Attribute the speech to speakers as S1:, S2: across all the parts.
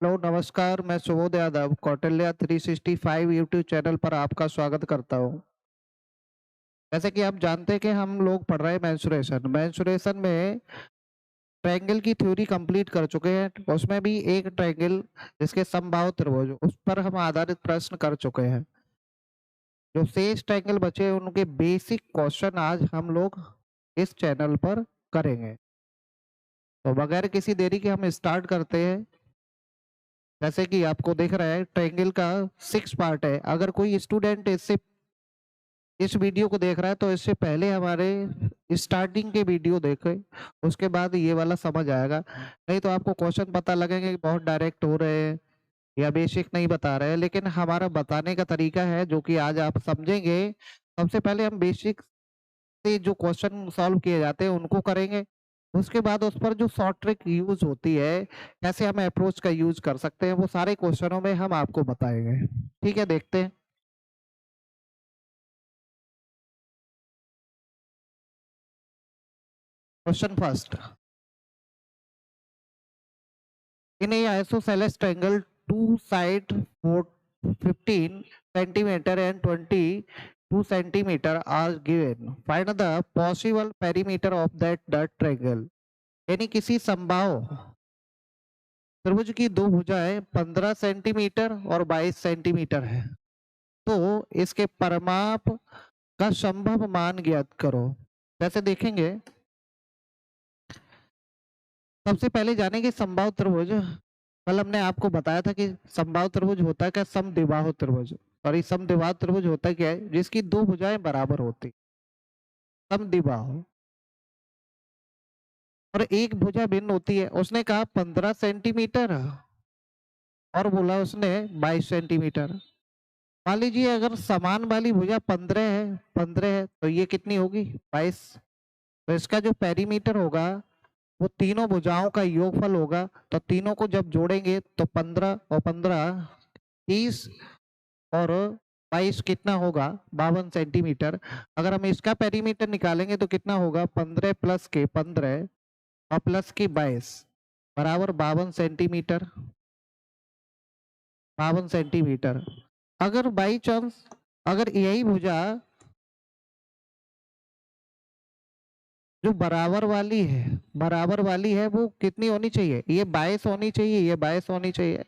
S1: Hello नमस्कार, मैं Subodh Yadav Kautilya 365 YouTube channel पर आपका स्वागत करता हूँ। जैसे कि आप जानते हैं कि हम लोग पढ़ रहे हैं मेंस्ट्रुएशन। मेंस्ट्रुएशन में ट्रायंगल की थ्योरी कंप्लीट कर चुके हैं। उसमें भी एक ट्रायंगल जिसके समबाहु त्रिभुज उस पर हम आधारित प्रश्न कर चुके हैं। जो शेष ट्रायंगल बचे हैं उनके बेसिक क्वेश्चन आज हम लोग इस चैनल पर करेंगे। तो बगैर किसी देरी के हम स्टार्ट करते हैं। जैसे कि आपको दिख रहा है ट्रायंगल का 6 पार्ट है। अगर कोई स्टूडेंट इससे इस वीडियो को देख रहा है तो इससे पहले हमारे स्टार्टिंग के वीडियो देखे, उसके बाद ये वाला समझ आएगा। नहीं तो आपको क्वेश्चन पता लगेंगे कि बहुत डायरेक्ट हो रहे हैं या बेसिक नहीं बता रहे हैं, लेकिन हमारा बताने का तरीका है जो कि आज आप समझेंगे। सबसे पहले हम बेसिक से जो क्वेश्चन सॉल्व किए जाते हैं उनको करेंगे। उसके बाद उस पर जो शॉर्ट ट्रिक यूज होती है, कैसे हम अप्रोच का यूज कर सकते हैं, वो सारे क्वेश्चनों में हम आपको बताएंगे। ठीक है, देखते हैं। Question first. In a isosceles triangle, two sides 15 centimeter and 22 centimeter are given. Find the possible perimeter of that triangle. यानी किसी समबाहु त्रिभुज की दो भुजाएं 15 सेंटीमीटर और 22 सेंटीमीटर है, तो इसके परिमाप का संभव मान ज्ञात करो। जैसे देखेंगे, सबसे पहले जानेंगे समबाहु त्रिभुज। कल हमने आपको बताया था कि समबाहु त्रिभुज होता है क्या, समद्विबाहु त्रिभुज। सॉरी, समद्विबाहु त्रिभुज होता क्या है, जिसकी दो भुजाएं बराबर होती, समद्विबाहु। और एक भुजा भिन्न होती है। उसने कहा 15 सेंटीमीटर और बोला उसने 22 सेंटीमीटर। मान लीजिए अगर समान वाली भुजा 15 है तो ये कितनी होगी, 22। तो इसका जो पेरीमीटर होगा वो तीनों भुजाओं का योगफल होगा। तो तीनों को जब जोड़ेंगे तो 15 और 15 30 और 22 कितना होगा, 52 सेंटीमीटर। अगर हम इसका पेरीमीटर निकालेंगे तो कितना होगा, 15 प्लस के 15 और प्लस के 22 बराबर 52 सेंटीमीटर। 52 सेंटीमीटर। अगर बाई चांस अगर यही भुजा जो बराबर वाली है वो कितनी होनी चाहिए, ये 22 होनी चाहिए, ये 22 होनी चाहिए।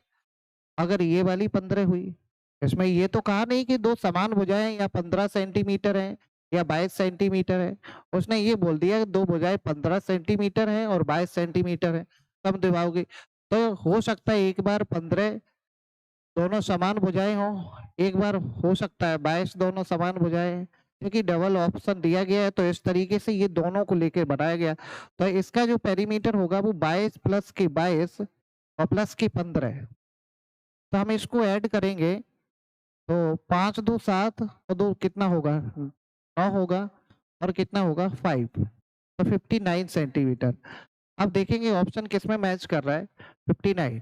S1: अगर ये वाली 15 हुई, इसमें ये तो कहा नहीं कि दो समान भुजाएं या 15 सेंटीमीटर हैं या 22 सेंटीमीटर है। उसने ये बोल दिया कि दो भुजाएं 15 सेंटीमीटर हैं और 22 सेंटीमीटर है, कम दिखाओगे। तो हो सकता है एक बार 15 दोनों समान भुजाएं हो, एक बार हो सकता है 22 दोनों समान भुजाएं हैं। क्योंकि डबल ऑप्शन दिया गया है तो इस तरीके से ये दोनों को लेकर बनाया गया। तो इसका जो पेरीमीटर होगा वो 22 प्लस की 22 और प्लस की 15। तो हम इसको ऐड करेंगे तो 5 2 7 और 2 कितना होगा, 9 होगा, और कितना होगा 5, तो 59 सेंटीमीटर। अब देखेंगे ऑप्शन किसमें मैच कर रहा है, 59,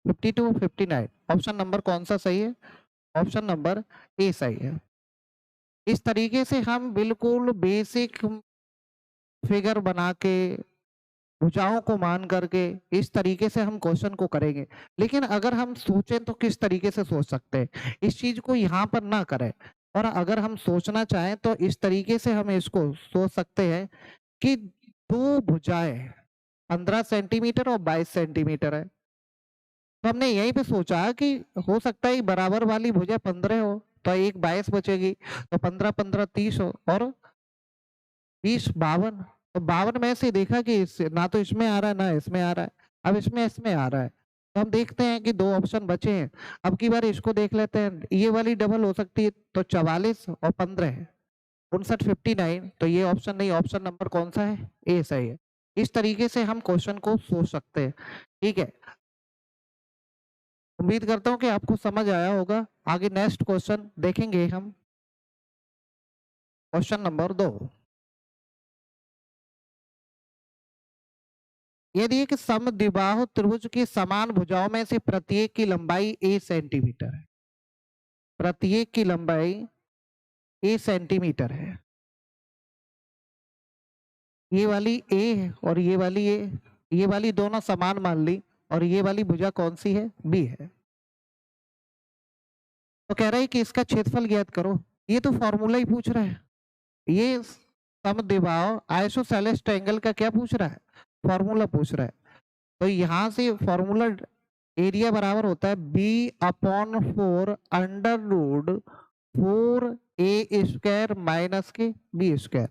S1: 52, 59। ऑप्शन नंबर कौन सा सही है, ऑप्शन नंबर ए सही है। इस तरीके से हम बिल्कुल बेसिक फिगर बना के भुजाओं को मान करके इस तरीके से हम क्वेश्चन को करेंगे। लेकिन अगर हम सोचें तो किस तरीके से सोच सकते हैं, इस चीज को यहाँ पर ना करें। और अगर हम सोचना चाहें तो इस तरीके से हम इसको सोच सकते हैं कि दो भुजाएं 15 सेंटीमीटर और 22 सेंटीमीटर है। तो हमने यहीं पे सोचा कि हो सकता है बराबर वाली भुजा 15 हो तो एक 22 बचेगी, तो 15 15 30 हो, और 20 52। तो 52 में से देखा कि ना तो इसमें आ रहा है ना इसमें आ रहा है। अब इसमें आ रहा है, तो हम देखते हैं कि दो ऑप्शन बचे हैं। अब की बार इसको देख लेते हैं, ये वाली डबल हो सकती है तो 44 और 15 59 59। तो ये ऑप्शन नहीं, ऑप्शन नंबर कौन सा है, ए सही है। इस तरीके से हम क्वेश्चन को सोच सकते हैं। ठीक है, उम्मीद करता हूँ कि आपको समझ आया होगा। आगे नेक्स्ट क्वेश्चन देखेंगे हम, क्वेश्चन नंबर 2। ये दिए कि समद्विबाहु त्रिभुज की समान भुजाओं में से प्रत्येक की लंबाई ए सेंटीमीटर है। प्रत्येक की लंबाई ए सेंटीमीटर है। ये वाली ए है और ये वाली ए, ये वाली दोनों समान मान ली और ये वाली भुजा कौन सी है? बी है। तो कह रहा है कि इसका क्षेत्रफल ज्ञात करो। ये तो फॉर्मूला ही पूछ रहा है। ये समद्विबाहु आइसोसेलेस ट्रायंगल का क्या पूछ रहा है? फॉर्मूला पूछ रहा है। तो यहाँ से फॉर्मूला एरिया बराबर होता है b/4 under root 4a² minus के b स्क्वायर।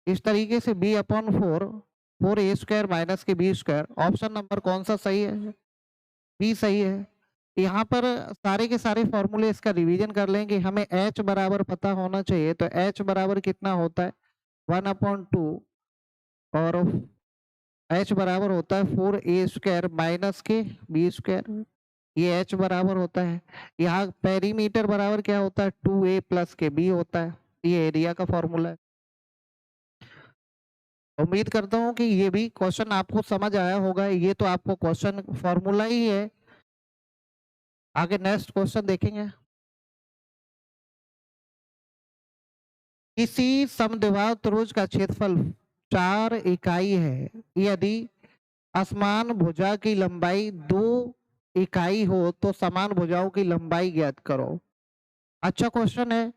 S1: इस तरीके से b/4 4a² माइनस के b²। ऑप्शन नंबर कौन सा सही है? बी सही है। यहाँ पर सारे के सारे फॉर्मूले इसका रिवीजन कर लेंगे। हमें h बराबर पता होना चाहिए। तो h बराबर कितना होता है? 1/2 और h बराबर होता है 4a² माइनस के b²। ये h बराबर होता है। यहाँ पेरीमीटर बराबर क्या होता है? 2a प्लस के b होता है। ये एरिया का फॉर्मूला है। उम्मीद करता हूँ कि ये भी क्वेश्चन आपको समझ आया होगा। ये तो आपको क्वेश्चन फॉर्मूला ही है। आगे नेक्स्ट क्वेश्चन देखेंगे। किसी समद्विबाहु त्रिभुज का क्षेत्रफल 4 इकाई है यदि असमान भुजा की लंबाई 2 इकाई हो तो समान भुजाओं की लंबाई ज्ञात करो। अच्छा क्वेश्चन है।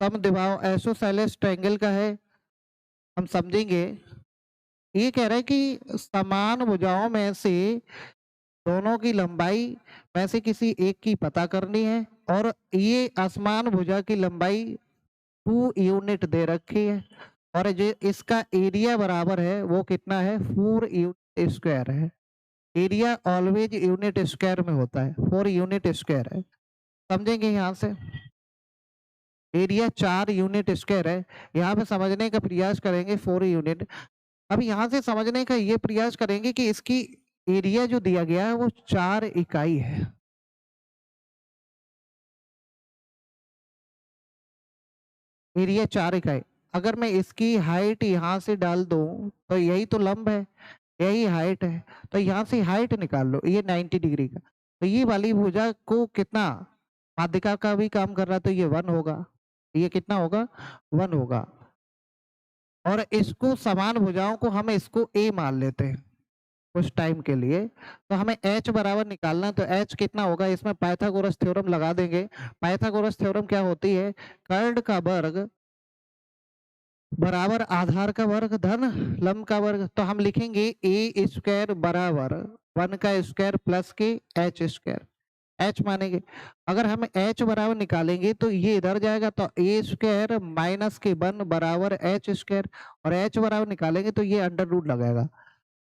S1: समद्विबाहु आइसोसेलेस ट्रायंगल का है, हम समझेंगे। ये कह रहा है कि समान भुजाओं में से दोनों की लंबाई में से किसी एक की पता करनी है और ये असमान भुजा की लंबाई 2 यूनिट दे रखी है और जो इसका एरिया बराबर है वो कितना है? 4 यूनिट स्क्वायर है। एरिया ऑलवेज यूनिट स्क्वायर में होता है। 4 यूनिट स्क्वायर है। समझेंगे यहाँ से। एरिया 4 यूनिट स्क्वायर है। यहाँ पे समझने का प्रयास करेंगे 4 यूनिट। अब यहाँ से समझने का ये प्रयास करेंगे कि इसकी एरिया जो दिया गया है वो 4 इकाई है। एरिया 4 इकाई। अगर मैं इसकी हाइट यहाँ से डाल दूं तो यही तो लंब है, यही हाइट है। तो यहाँ से हाइट निकाल लो, ये 90 डिग्री का। तो ये वाली भुजा को कितना माध्यिका का भी काम कर रहा है, तो ये 1 होगा। ये कितना होगा? 1 होगा। और इसको समान भुजाओं को हम इसको ए मान लेते हैं कुछ टाइम के लिए। तो हमें h बराबर निकालना है। तो h कितना होगा? इसमें पाइथागोरस थ्योरम लगा देंगे। पाइथागोरस थ्योरम क्या होती है? कर्ण का वर्ग बराबर आधार का वर्ग धन लंब का वर्ग। तो हम लिखेंगे a² बराबर 1 का स्क्वायर प्लस के h²। h मानेंगे। अगर हम h बराबर निकालेंगे तो ये इधर जाएगा तो a² माइनस के 1 बराबर h²। और h बराबर निकालेंगे तो ये अंडर रूट लगेगा।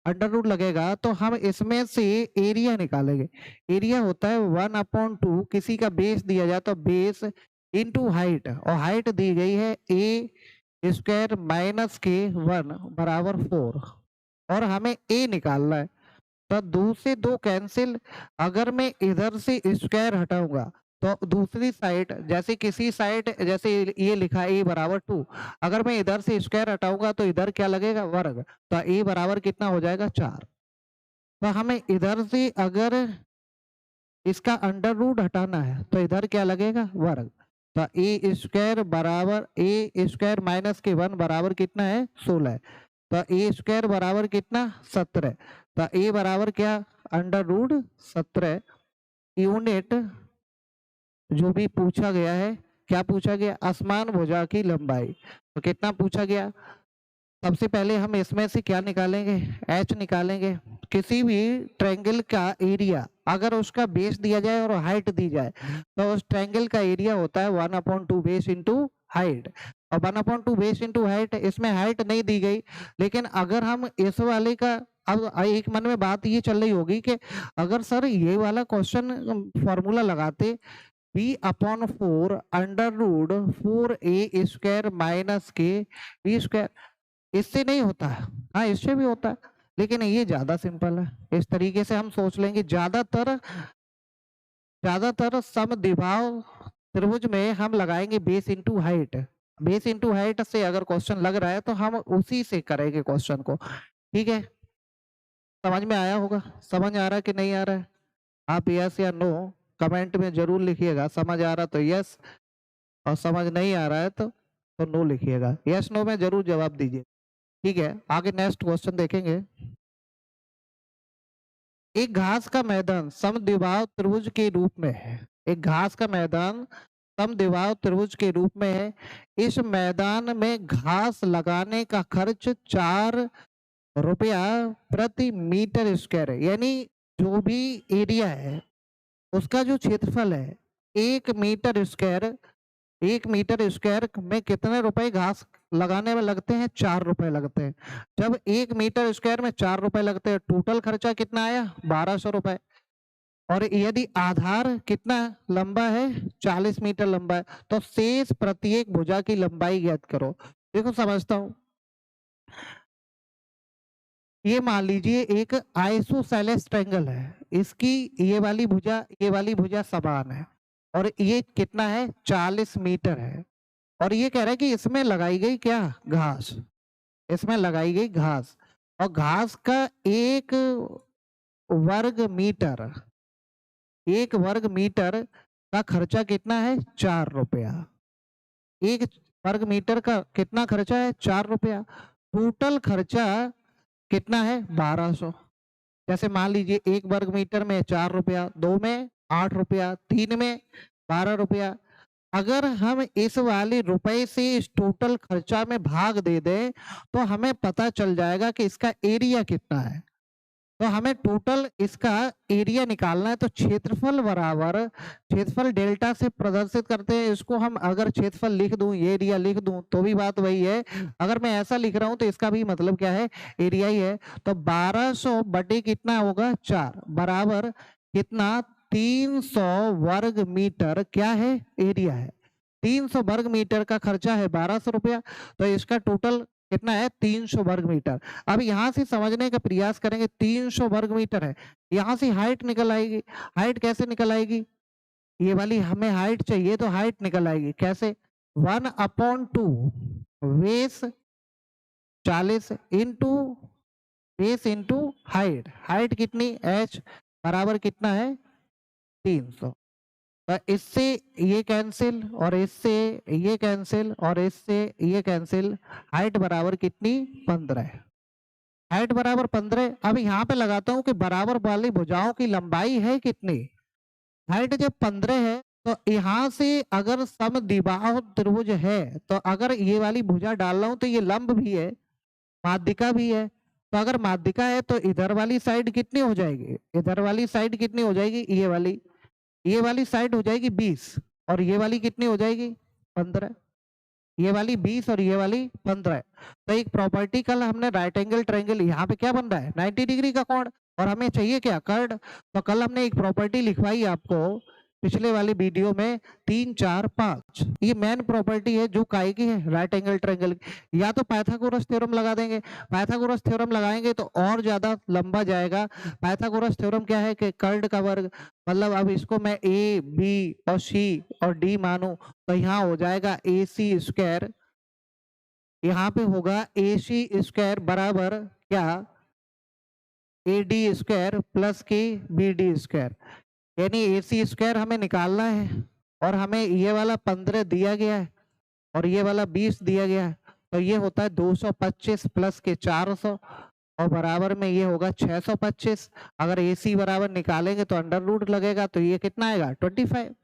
S1: अंडर रूट लगेगा तो हम इसमें से एरिया निकालेंगे। एरिया होता है 1/2। किसी का बेस दिया जाए तो बेस इंटू हाइट, और हाइट दी गई है a² माइनस के 1 बराबर 4 और हमें a निकालना है। तो 2 से 2 कैंसिल। अगर मैं इधर से स्क्वायर हटाऊंगा तो दूसरी साइड, जैसे किसी साइड जैसे ये लिखा a बराबर 2, अगर मैं इधर से स्क्वायर हटाऊंगा तो इधर क्या लगेगा? वर्ग। तो a बराबर कितना हो जाएगा? 4। तो हमें इधर से अगर इसका अंडर रूट हटाना है तो इधर क्या लगेगा? वर्ग। तो a² बराबर a² माइनस के 1 बराबर कितना है? 16। तो a² बराबर कितना? 17। तो a बराबर क्या? अंडर रूट 17 यूनिट जो भी पूछा गया है। क्या पूछा गया? असमान भुजा की लंबाई। तो कितना पूछा गया? सबसे पहले हम इसमें से क्या निकालेंगे? h निकालेंगे। किसी भी ट्रायंगल का एरिया अगर उसका बेस दिया जाए और हाइट दी जाए तो उस ट्रायंगल का एरिया होता है 1/2 बेस इंटू हाइट। और 1/2 बेस इंटू हाइट, इसमें हाइट नहीं दी गई। लेकिन अगर हम इस वाले का, अब एक मन में बात ये चल रही होगी कि अगर सर ये वाला क्वेश्चन फॉर्मूला लगाते b/4 under root 4a² minus के b², इससे नहीं होता है। हाँ, इससे भी होता है, लेकिन ये ज्यादा सिंपल है। इस तरीके से हम सोच लेंगे। ज्यादातर समद्विबाहु त्रिभुज में हम लगाएंगे base into height. Base into height से अगर क्वेश्चन लग रहा है तो हम उसी से करेंगे क्वेश्चन को। ठीक है, समझ में आया होगा? समझ आ रहा है कि नहीं आ रहा है? आप यस या नो कमेंट में जरूर लिखिएगा। समझ आ रहा तो यस, और समझ नहीं आ रहा है तो नो लिखिएगा। यस नो में जरूर जवाब दीजिए। ठीक है, आगे नेक्स्ट क्वेश्चन देखेंगे। एक घास का मैदान समद्विबाहु त्रिभुज के रूप में है। एक घास का मैदान समद्विबाहु त्रिभुज के रूप में है। इस मैदान में घास लगाने का खर्च 4 रुपया प्रति मीटर स्क्वायर है। यानी जो भी एरिया है उसका जो क्षेत्रफल है 1 मीटर स्क्वायर में कितने रुपए घास लगाने में लगते हैं? 4 रुपए लगते हैं। जब 1 मीटर स्क्वायर में 4 रुपए लगते हैं, टोटल खर्चा कितना आया? 1200 रुपए। और यदि आधार कितना लंबा है? 40 मीटर लंबा है, तो शेष प्रत्येक भुजा की लंबाई ज्ञात करो। देखो समझता हूं, ये मान लीजिए एक आइसोसेलेस ट्रायंगल है। इसकी ये वाली भुजा समान है और ये कितना है? 40 मीटर है। और ये कह रहा है कि इसमें लगाई गई क्या? घास। इसमें लगाई गई घास, और घास का 1 वर्ग मीटर का खर्चा कितना है? 4 रुपया। 1 वर्ग मीटर का कितना खर्चा है? 4 रुपया। टोटल खर्चा कितना है? 1200। जैसे मान लीजिए 1 वर्ग मीटर में 4 रुपया, 2 में 8 रुपया, 3 में 12 रुपया। अगर हम इस वाले रुपए से इस टोटल खर्चा में भाग दे दें तो हमें पता चल जाएगा कि इसका एरिया कितना है। तो हमें टोटल इसका एरिया निकालना है। तो क्षेत्रफल बराबर, क्षेत्रफल डेल्टा से प्रदर्शित करते हैं इसको हम। अगर क्षेत्रफल लिख दूं, ये एरिया लिख दूं, तो भी बात वही है। अगर मैं ऐसा लिख रहा हूं तो इसका भी मतलब क्या है? एरिया ही है। तो 1200 बटे कितना होगा? 4 बराबर कितना? 300 वर्ग मीटर क्या है? एरिया है। 300 वर्ग मीटर का खर्चा है 1200 रुपया, तो इसका टोटल कितना है? 300 वर्ग मीटर। अब यहां से समझने का प्रयास करेंगे। 300 वर्ग मीटर है, यहां से हाइट निकल आएगी। हाइट कैसे निकल आएगी? ये वाली हमें हाइट चाहिए, तो हाइट निकल आएगी कैसे? 1/2 base 40 into base into height. Height कितनी? h बराबर कितना है? 300। तो इससे ये कैंसिल और इससे ये कैंसिल और इससे ये कैंसिल। हाइट बराबर कितनी? 15 है। हाइट बराबर 15। अब यहाँ पे लगाता हूँ कि बराबर वाली भुजाओं की लंबाई है कितनी? हाइट जब 15 है तो यहाँ से अगर समद्विबाहु त्रिभुज है तो अगर ये वाली भुजा डाल रहा हूँ तो ये लंब भी है, माध्यिका भी है। तो अगर माध्यिका है तो इधर वाली साइड कितनी हो जाएगी? इधर वाली साइड कितनी हो जाएगी? ये वाली साइड हो जाएगी 20 और ये वाली कितनी हो जाएगी? 15। ये वाली 20 और ये वाली 15। तो एक प्रॉपर्टी कल हमने राइट एंगल ट्रायंगल, यहाँ पे क्या बन रहा है? 90 डिग्री का कोण, और हमें चाहिए क्या? कर्ड। तो कल हमने एक प्रॉपर्टी लिखवाई आपको पिछले वाले वीडियो में, 3 4 5। ये मेन प्रॉपर्टी है जो काय की है? Right angle triangle. या तो पाइथागोरस थ्योरम लगा देंगे। पाइथागोरस थ्योरम लगाएंगे तो और ज्यादा लंबा जाएगा। पाइथागोरस थ्योरम क्या है कि कर्ड का वर्ग, मतलब अब इसको मैं ए बी और सी और डी मानूं तो यहाँ हो जाएगा AC स्क्वायर, यहाँ पे होगा AC स्क्वायर बराबर क्या? AD स्क्वायर प्लस के BD स्क्वायर। यानी AC स्क्वायर हमें निकालना है और हमें ये वाला 15 दिया गया है और ये वाला 20 दिया गया है। तो ये होता है 225 प्लस के 400 और बराबर में ये होगा 625। अगर AC बराबर निकालेंगे तो अंडर रूट लगेगा, तो ये कितना आएगा? 25।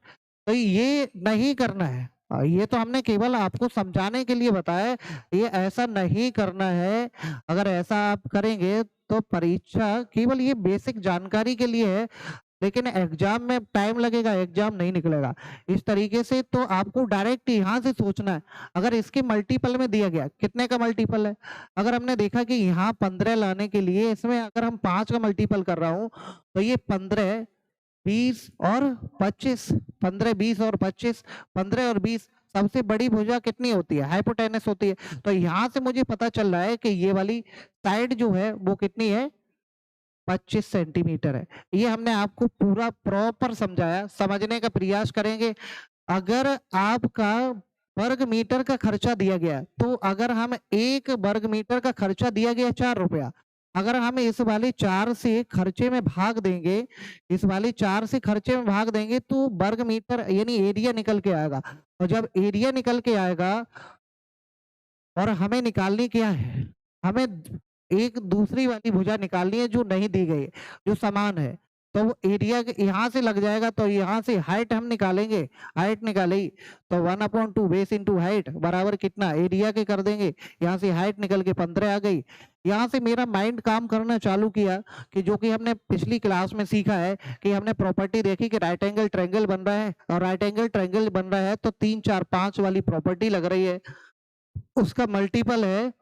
S1: तो ये नहीं करना है। ये तो हमने केवल आपको समझाने के लिए बताया है, ये ऐसा नहीं करना है। अगर ऐसा आप करेंगे तो परीक्षा केवल ये बेसिक जानकारी के लिए है, लेकिन एग्जाम में टाइम लगेगा, एग्जाम नहीं निकलेगा। इस तरीके से तो आपको डायरेक्ट यहाँ से सोचना है। अगर इसके मल्टीपल में दिया गया, कितने का मल्टीपल है? अगर हमने देखा कि यहाँ 15 लाने के लिए इसमें अगर हम 5 का मल्टीपल कर रहा हूँ तो ये 15 20 और 25, 15 20 और 25, 15 और 20 सबसे बड़ी भुजा कितनी होती है? हाइपोटेनस होती है। तो यहाँ से मुझे पता चल रहा है कि ये वाली साइड जो है वो कितनी है? 25 सेंटीमीटर है। ये हमने आपको पूरा प्रॉपर समझाया, समझने का प्रयास करेंगे। अगर आपका वर्ग मीटर का खर्चा दिया गया, तो अगर हम 1 वर्ग मीटर का खर्चा दिया गया 4 रुपया, अगर हम इस वाले 4 से खर्चे में भाग देंगे, इस वाले 4 से खर्चे में भाग देंगे तो वर्ग मीटर यानी एरिया निकल के आएगा। और जब एरिया निकल के आएगा और हमें निकालनी क्या है? हमें एक दूसरी वाली भुजा निकालनी है जो नहीं दी गई है, जो समान है। तो वो एरिया यहाँ से लग जाएगा, तो यहाँ से हाइट हम निकालेंगे, हाइट निकाली तो 1/2 बेस इंटू हाइट बराबर कितना एरिया के कर देंगे। यहाँ से हाइट निकल के 15 आ गई। यहाँ से मेरा माइंड काम करना चालू किया कि जो कि हमने पिछली क्लास में सीखा है कि हमने प्रॉपर्टी देखी कि राइट एंगल ट्रायंगल बन रहा है, और राइट एंगल ट्रायंगल बन रहा है तो 3 4 5 वाली प्रॉपर्टी लग रही है, उसका मल्टीपल है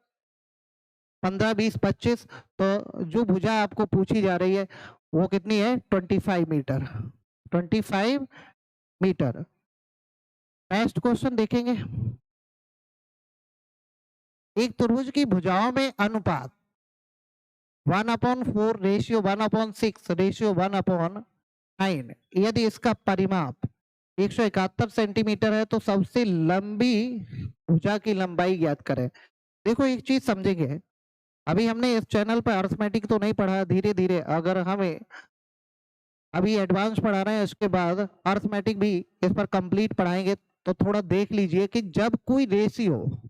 S1: 15 20 25। तो जो भुजा आपको पूछी जा रही है वो कितनी है 25 मीटर, 25 मीटर। नेक्स्ट क्वेश्चन देखेंगे। एक त्रिभुज की भुजाओं में अनुपात 1/4 रेशियो 1/6 रेशियो 1/9, यदि इसका परिमाप 171 सेंटीमीटर है तो सबसे लंबी भुजा की लंबाई ज्ञात करें। देखो एक चीज समझेंगे, अभी हमने इस चैनल पर अर्थमेटिक तो नहीं पढ़ा, धीरे धीरे अगर हमें अभी एडवांस पढ़ा रहे हैं, इसके बाद अर्थमेटिक भी इस पर कंप्लीट पढ़ाएंगे। तो थोड़ा देख लीजिए कि जब कोई रेशियो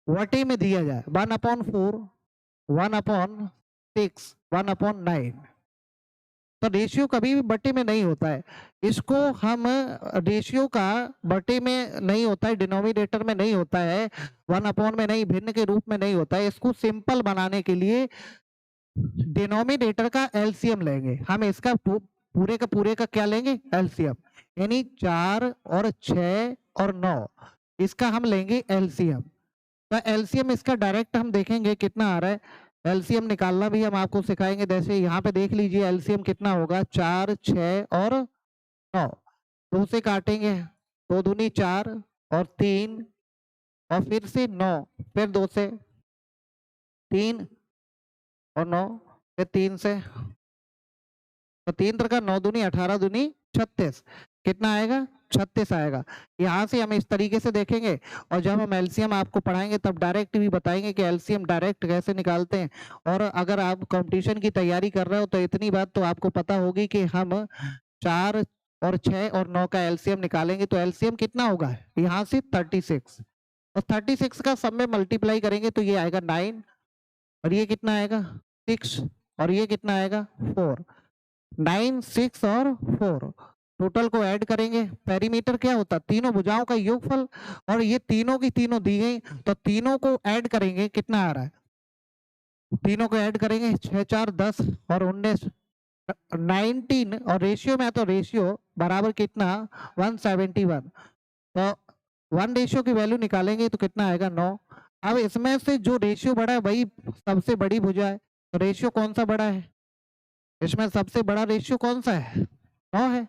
S1: वटे में दिया जाए 1/4 1/6 1/9, तो रेशियो कभी भी बटे में नहीं होता है। इसको हम रेशियो का बटे में नहीं होता है, डिनोमिनेटर में नहीं होता है, 1/, में नहीं, भिन्न के रूप में नहीं होता है। इसको सिंपल बनाने के लिए डिनोमिनेटर का एलसीएम लेंगे हम, इसका पूरे का क्या लेंगे एलसीएम, यानी 4 और 6 और 9 इसका हम लेंगे एलसीएम। तो एलसीएम इसका डायरेक्ट हम देखेंगे कितना आ रहा है, एलसीएम निकालना भी हम आपको सिखाएंगे। जैसे यहाँ पे देख लीजिए एलसीएम कितना होगा 4 6 और 9, 2 से काटेंगे 2 दूनी 4 और 3 और फिर से 9, फिर 2 से 3 और 9, फिर 3 से, तो 3 का 9 दूनी 18 दूनी 36, कितना आएगा 36 आएगा। यहाँ से हम इस तरीके से देखेंगे, और जब हम एलसीएम आपको पढ़ाएंगे तब डायरेक्ट भी बताएंगे कि एलसीएम डायरेक्ट कैसे निकालते हैं। और अगर आप कंपटीशन की तैयारी कर रहे हो तो इतनी बात तो आपको पता होगी कि हम 4 और 6 और 9 का एलसीएम निकालेंगे तो एलसीएम कितना होगा यहाँ से 36, और 36 का सब में मल्टीप्लाई करेंगे तो ये आएगा 9, और ये कितना आएगा 6, और ये कितना आएगा 4, 9 6 और 4 टोटल को ऐड करेंगे। पेरीमीटर क्या होता है तीनों भुजाओं का योगफल, और ये तीनों की तीनों दी गई तो तीनों को ऐड करेंगे कितना आ रहा है, तीनों को ऐड करेंगे 6 4 10 और 19 19, और रेशियो में तो रेशियो बराबर कितना 171, तो 1 रेशियो की वैल्यू निकालेंगे तो कितना आएगा 9। अब इसमें से जो रेशियो बड़ा है वही सबसे बड़ी भुजा है, तो रेशियो कौन सा बड़ा है, इसमें सबसे बड़ा रेशियो कौन सा है 9 है।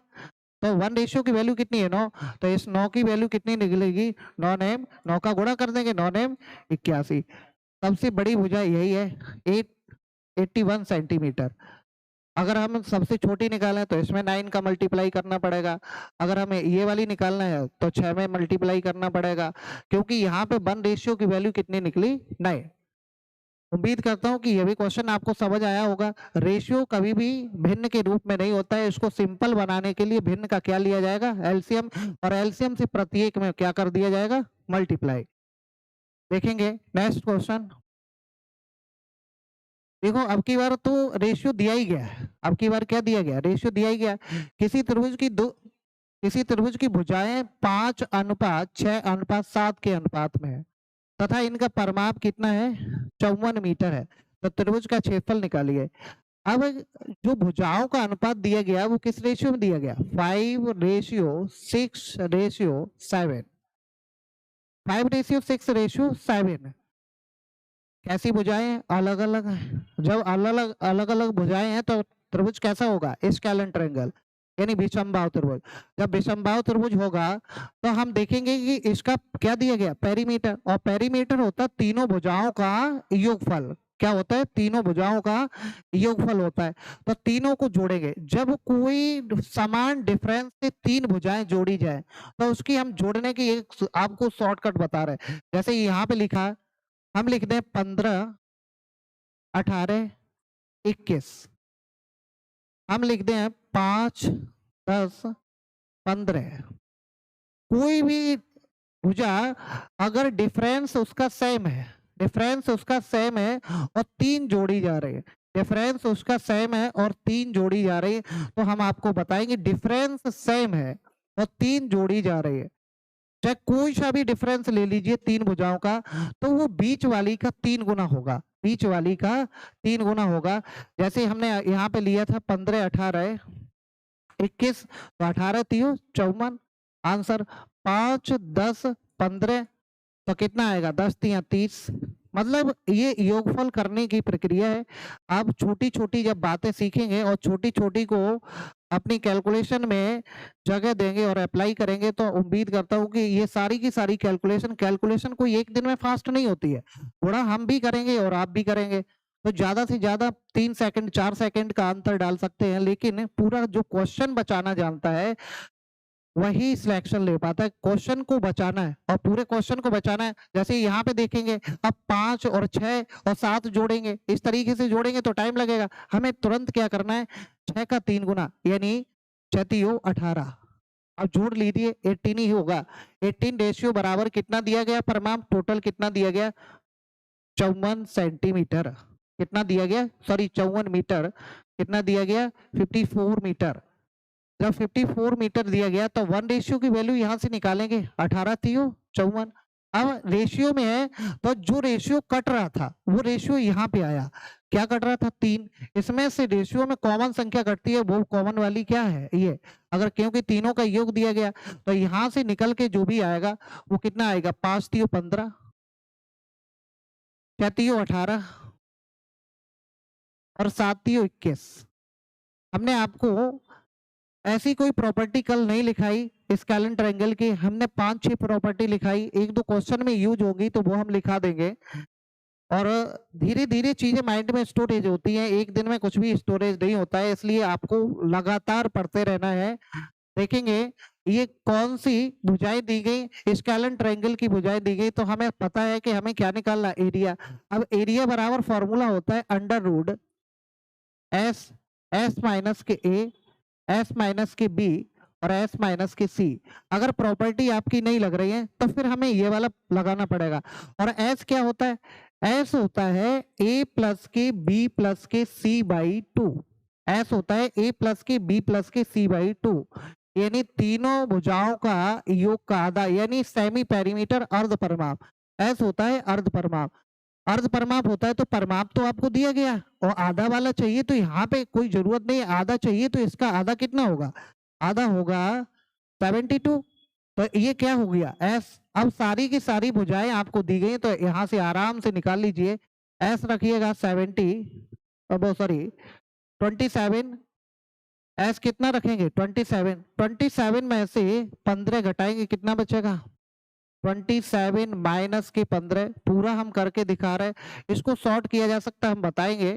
S1: तो 1 रेशियो की वैल्यू कितनी है 9, तो इस 9 की वैल्यू कितनी निकलेगी 9 नेम 9 का गुणा कर देंगे 9 नेम 81। सबसे बड़ी भुजा यही है 81 सेंटीमीटर। अगर हम सबसे छोटी निकालें तो इसमें 9 का मल्टीप्लाई करना पड़ेगा, अगर हमें ये वाली निकालना है तो 6 में मल्टीप्लाई करना पड़ेगा, क्योंकि यहाँ पे 1 रेशियो की वैल्यू कितनी निकली 9। उम्मीद करता हूँ कि यह भी क्वेश्चन आपको समझ आया होगा। रेशियो कभी भी भिन्न के रूप में नहीं होता है, इसको सिंपल बनाने के लिए भिन्न का क्या लिया जाएगा एलसीएम, और एलसीएम से प्रत्येक में क्या कर दिया जाएगा मल्टीप्लाई। देखेंगे नेक्स्ट क्वेश्चन। देखो अब की बार तो रेशियो दिया ही गया है, अब की बार क्या दिया गया रेशियो दिया ही गया। किसी त्रिभुज की भुजाएं 5:6:7 के अनुपात में है तथा इनका परिमाप कितना है 54 मीटर है, तो त्रिभुज का क्षेत्रफल निकालिए। अब जो भुजाओं का अनुपात दिया गया वो किस रेशियो में दिया गया 5:6:7, 5:6:7। कैसी भुजाएं अलग अलग हैं, जब अलग अलग भुजाएं हैं तो त्रिभुज कैसा होगा स्केलेन ट्रायंगल, यानी विषमबाहु त्रिभुज। जब विषमबाहु त्रिभुज होगा तो हम देखेंगे कि इसका क्या दिया गया पेरीमीटर, और पेरीमीटर होता है तीनों भुजाओं का योगफल। क्या होता है तीनों भुजाओं का योगफल होता है, तो तीनों को जोड़ेंगे। जब कोई समान डिफरेंस से 3 भुजाएं जोड़ी जाए तो उसकी हम जोड़ने की एक आपको शॉर्टकट बता रहे हैं। जैसे यहाँ पे लिखा है, हम लिख दें 15 18 21, हम लिख दें 5 10 15। कोई भी भुजा अगर डिफरेंस उसका सेम है, डिफरेंस उसका सेम है और 3 जोड़ी जा रही है। डिफरेंस उसका सेम है और 3 जोड़ी जा रही है, तो हम आपको बताएंगे डिफरेंस सेम है और 3 जोड़ी जा रही है। चाहे कोई सा भी डिफरेंस ले लीजिए 3 भुजाओं का, तो वो बीच वाली का 3 गुना होगा, बीच वाली का 3 गुना होगा। जैसे हमने यहाँ पे लिया था 15 18 21, तो 18 3 54, आंसर 5 10 15, तो कितना आएगा 10 3 30। मतलब ये योगफल करने की प्रक्रिया है। आप छोटी छोटी जब बातें सीखेंगे और छोटी छोटी को अपनी कैलकुलेशन में जगह देंगे और अप्लाई करेंगे, तो उम्मीद करता हूँ कि ये सारी की सारी कैलकुलेशन कैलकुलेशन कोई एक दिन में फास्ट नहीं होती है। थोड़ा हम भी करेंगे और आप भी करेंगे, तो ज्यादा से ज्यादा 3 सेकंड 4 सेकंड का अंतर डाल सकते हैं, लेकिन पूरा जो क्वेश्चन बचाना जानता है वही सिलेक्शन ले पाता है। क्वेश्चन को बचाना है और पूरे क्वेश्चन को बचाना है। जैसे यहाँ पे देखेंगे, अब 5 और 6 और 7 जोड़ेंगे, इस तरीके से जोड़ेंगे तो टाइम लगेगा। हमें तुरंत क्या करना है, 6 का 3 गुना यानी 6 18। अब जोड़ लीजिए 18 ही होगा। 18 रेशियो बराबर कितना दिया गया परमाप, टोटल कितना दिया गया 54 सेंटीमीटर। कितना दिया गया, सॉरी 54 मीटर। कितना दिया गया 54 मीटर। जब 54 मीटर दिया गया तो 1 रेशियो की वैल्यू यहाँ से निकालेंगे, 18 3 54। अब रेशियो में है तो जो रेशियो कट रहा था वो रेशियो यहाँ पे आया। क्या कट रहा था 3, इसमें से रेशियो में कॉमन संख्या कटती है, वो कॉमन वाली क्या है ये। अगर क्योंकि तीनों का योग दिया गया तो यहाँ से निकल के जो भी आएगा वो कितना आएगा, 5 3 15, 6 3 18 और 7 3 21। हमने आपको ऐसी कोई प्रॉपर्टी कल नहीं लिखाई स्केलेन ट्रायंगल की, हमने 5-6 प्रॉपर्टी लिखाई, 1-2 क्वेश्चन में यूज होगी तो वो हम लिखा देंगे। और धीरे धीरे चीजें माइंड में स्टोरेज होती हैं, एक दिन में कुछ भी स्टोरेज नहीं होता है, इसलिए आपको लगातार पढ़ते रहना है। देखेंगे ये कौन सी भुजाएं दी गई, स्केलेन ट्रायंगल की भुजाएं दी गई, तो हमें पता है कि हमें क्या निकालना, एरिया। अब एरिया बराबर फॉर्मूला होता है under root S, S minus के ए, एस माइनस के बी और एस माइनस के सी। अगर प्रॉपर्टी आपकी नहीं लग रही है तो फिर हमें ये वाला लगाना पड़ेगा। और एस क्या होता है, एस होता है ए प्लस के बी प्लस के सी बाई 2। एस होता है ए प्लस के बी प्लस के सी बाई 2, यानी तीनों भुजाओं का योग का आधा, यानी सेमी पेरीमीटर अर्ध परमाप। एस होता है अर्ध परमाप। अर्ध परमाप होता है तो परमाप तो आपको दिया गया, और आधा वाला चाहिए तो यहाँ पे कोई जरूरत नहीं, आधा चाहिए तो इसका आधा कितना होगा, आधा होगा 72। तो ये क्या हो गया एस। अब सारी की सारी भुजाएं आपको दी गई तो यहाँ से आराम से निकाल लीजिए। एस रखिएगा 70, सॉरी 27, एस कितना रखेंगे 27, 27 में से 15 घटाएंगे कितना बचेगा 27 माइनस के 15, पूरा हम करके दिखा रहे हैं, इसको शॉर्ट किया जा सकता है हम बताएंगे।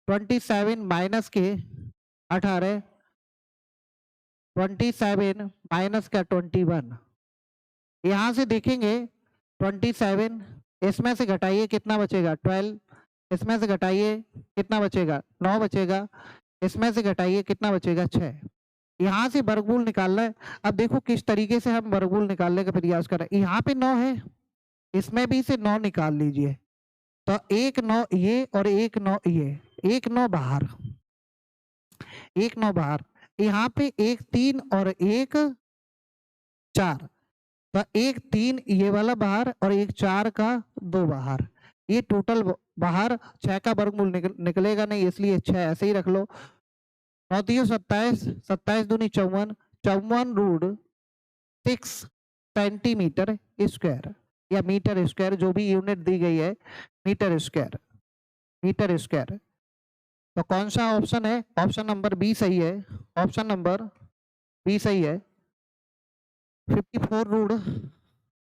S1: 27 माइनस के 18, 27 माइनस का 21। यहाँ से देखेंगे 27, इसमें से घटाइए कितना बचेगा 12, इसमें से घटाइए कितना बचेगा 9 बचेगा, इसमें से घटाइए कितना बचेगा 6। यहाँ से वर्गमूल निकालना है। अब देखो किस तरीके से हम वर्गमूल निकालने का प्रयास कर रहे हैं। यहाँ पे 9 है, इसमें भी से 9 निकाल लीजिए, तो 1 9 ये और 1 9 ये, 1 9 बाहर, 1 9 बाहर। यहाँ पे 1 3 और 1 4, तो 1 3 ये वाला बाहर और 1 4 का 2 बाहर, ये टोटल बाहर। 6 का वर्गमूल निकलेगा नहीं, इसलिए 6 ऐसे ही रख लो। 9 3 27, 27 दूनी 54, 54 रूट 6 सेंटीमीटर स्क्वायर या मीटर स्क्वायर, जो भी यूनिट दी गई है मीटर स्क्वायर, मीटर स्क्वायर। तो कौन सा ऑप्शन है, ऑप्शन नंबर बी सही है, ऑप्शन नंबर बी सही है। 54 रूट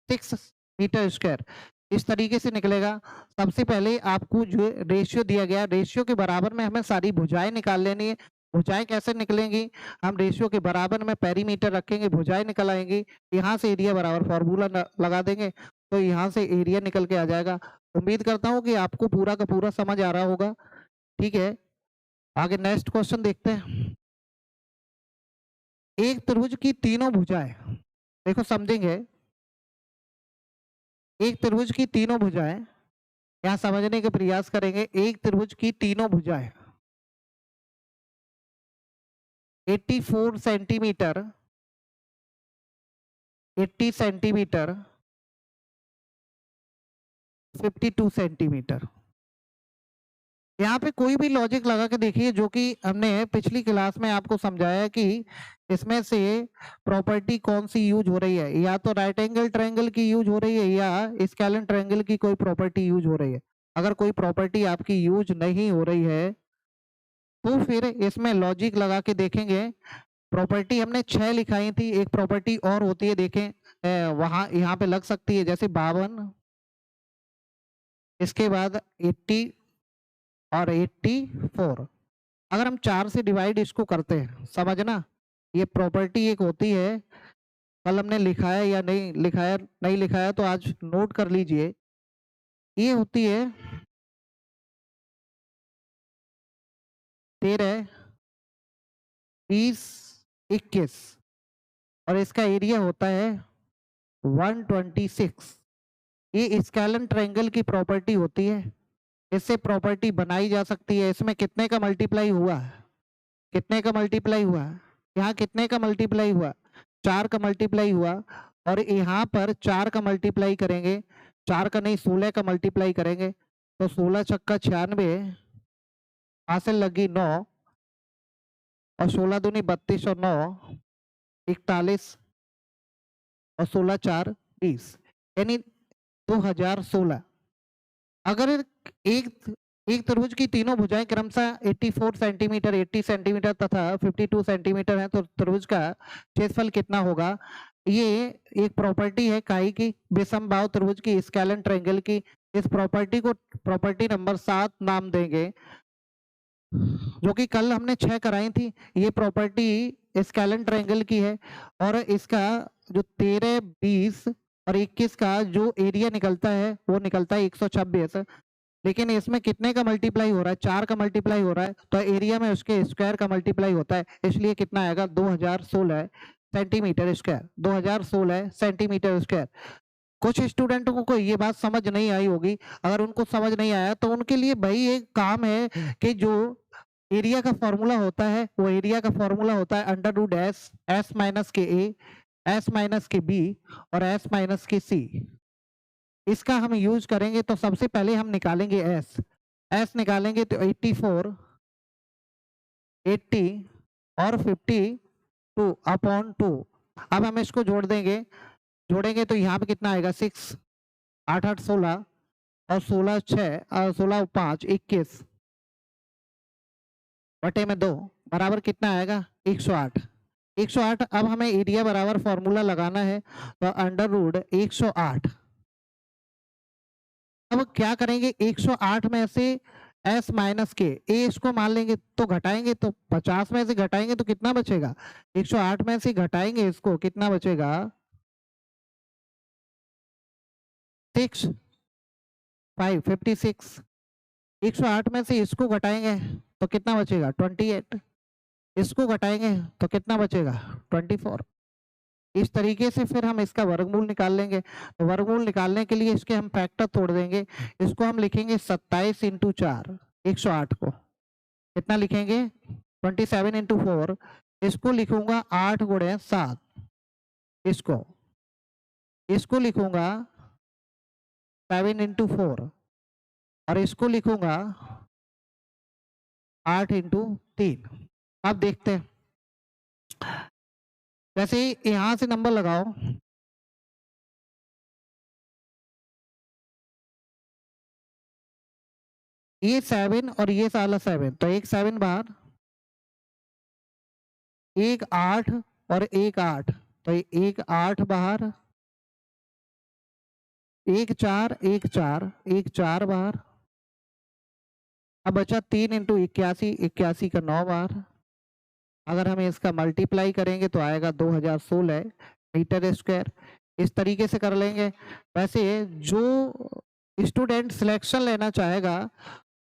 S1: 6 मीटर स्क्वायर इस तरीके से निकलेगा। सबसे पहले आपको जो रेशियो दिया गया, रेशियो के बराबर में हमें सारी भुजाएं निकाल लेनी है। भुजाएं कैसे निकलेंगी, हम रेशियो के बराबर में पेरीमीटर रखेंगे, भुजाएं निकल आएंगी, यहाँ से एरिया बराबर फॉर्मूला लगा देंगे तो यहाँ से एरिया निकल के आ जाएगा। उम्मीद करता हूँ कि आपको पूरा का पूरा समझ आ रहा होगा। ठीक है, आगे नेक्स्ट क्वेश्चन देखते हैं। एक त्रिभुज की तीनों भुजाएं, देखो समझेंगे, एक त्रिभुज की तीनों भुजाएं यहाँ समझने के प्रयास करेंगे। एक त्रिभुज की तीनों भुजाएं 84 सेंटीमीटर, 80 सेंटीमीटर, 52 सेंटीमीटर। यहाँ पे कोई भी लॉजिक लगा के देखिए, जो कि हमने पिछली क्लास में आपको समझाया कि इसमें से प्रॉपर्टी कौन सी यूज हो रही है, या तो राइट एंगल ट्रायंगल की यूज हो रही है या स्केलर ट्रायंगल की कोई प्रॉपर्टी यूज हो रही है। अगर कोई प्रॉपर्टी आपकी यूज नहीं हो रही है तो फिर इसमें लॉजिक लगा के देखेंगे। प्रॉपर्टी हमने 6 लिखाई थी, एक प्रॉपर्टी और होती है, देखें वहां यहाँ पे लग सकती है, जैसे 52, इसके बाद 80 और 84। अगर हम 4 से डिवाइड इसको करते हैं, समझना ये प्रॉपर्टी एक होती है, कल हमने लिखाया या नहीं लिखाया, नहीं लिखाया तो आज नोट कर लीजिए। ये होती है 13, 20, 21 और इसका एरिया होता है 126। ये स्केलर ट्रायंगल की प्रॉपर्टी होती है, इससे प्रॉपर्टी बनाई जा सकती है। इसमें कितने का मल्टीप्लाई हुआ, कितने का मल्टीप्लाई हुआ, यहाँ कितने का मल्टीप्लाई हुआ, 4 का मल्टीप्लाई हुआ, और यहाँ पर 4 का मल्टीप्लाई करेंगे, 4 का नहीं 16 का मल्टीप्लाई करेंगे, तो 16 छक्का 96, हासिल लगी 9 और 16 दूनी 32 और 9 41 और 16 4 20, यानी 2016। अगर एक एक त्रिभुज की तीनों भुजाएं क्रमशः 84 सेंटीमीटर, 80 सेंटीमीटर तथा 52 सेंटीमीटर है, तो त्रिभुज का क्षेत्रफल कितना होगा। ये एक प्रॉपर्टी है काई की, विषमबाहु त्रिभुज की, स्केलर ट्रायंगल की। इस प्रॉपर्टी को प्रॉपर्टी नंबर 7 नाम देंगे, जो कि कल हमने 6 कराई थी। ये प्रॉपर्टी स्केलर ट्रायंगल की है और इसका जो 13, 20 और 21 का जो एरिया निकलता है वो निकलता है 126। लेकिन इसमें कितने का मल्टीप्लाई हो रहा है, 4 का मल्टीप्लाई हो रहा है, तो एरिया में उसके स्क्वायर का मल्टीप्लाई होता है, इसलिए कितना आएगा 2016 सेंटीमीटर स्क्वायर, 2016 सेंटीमीटर स्क्वायर। कुछ स्टूडेंटों को ये बात समझ नहीं आई होगी, अगर उनको समझ नहीं आया तो उनके लिए भाई एक काम है कि जो एरिया का फॉर्मूला होता है, वो एरिया का फॉर्मूला होता है under root S, S minus के ए, एस माइनस के बी और एस माइनस के सी। इसका हम यूज करेंगे, तो सबसे पहले हम निकालेंगे एस, एस निकालेंगे तो 84, 80 और 52 अपॉन 2। अब हम इसको जोड़ देंगे, जोड़ेंगे तो यहाँ पे कितना आएगा 6, 8 8 16 और 16 6 और 16 5 21 बटे में 2 बराबर कितना आएगा 108। 108। अब हमें एरिया बराबर फॉर्मूला लगाना है, तो अंडर रूट 108। अब क्या करेंगे, 108 में से s माइनस के ए इसको मान लेंगे, तो घटाएंगे तो 50 में से घटाएंगे तो कितना बचेगा, 108 में से घटाएंगे इसको, कितना बचेगा 6 5 56। 108 में से इसको घटाएंगे तो कितना बचेगा 28, इसको घटाएंगे तो कितना बचेगा 24। इस तरीके से फिर हम इसका वर्गमूल निकाल लेंगे। तो वर्गमूल निकालने के लिए इसके हम फैक्टर तोड़ देंगे, इसको हम लिखेंगे 27 इंटू 4, 108 को कितना लिखेंगे 27 इंटू 4, इसको लिखूंगा 8 गुणे 7, इसको लिखूंगा 7 इंटू 4 और इसको लिखूंगा 8 इंटू 3। अब देखते हैं, जैसे यहां से नंबर लगाओ, ये 7 और ये साला 7, तो एक 7 बाहर, एक 8 और एक 8, तो एक 8 बाहर, एक 4 एक 4, एक 4 बाहर। अब बचा 3 इंटू 81, 81 का 9 बाहर। अगर हम इसका मल्टीप्लाई करेंगे तो आएगा 2016 मीटर स्क्वायर। इस तरीके से कर लेंगे। वैसे जो स्टूडेंट सिलेक्शन लेना चाहेगा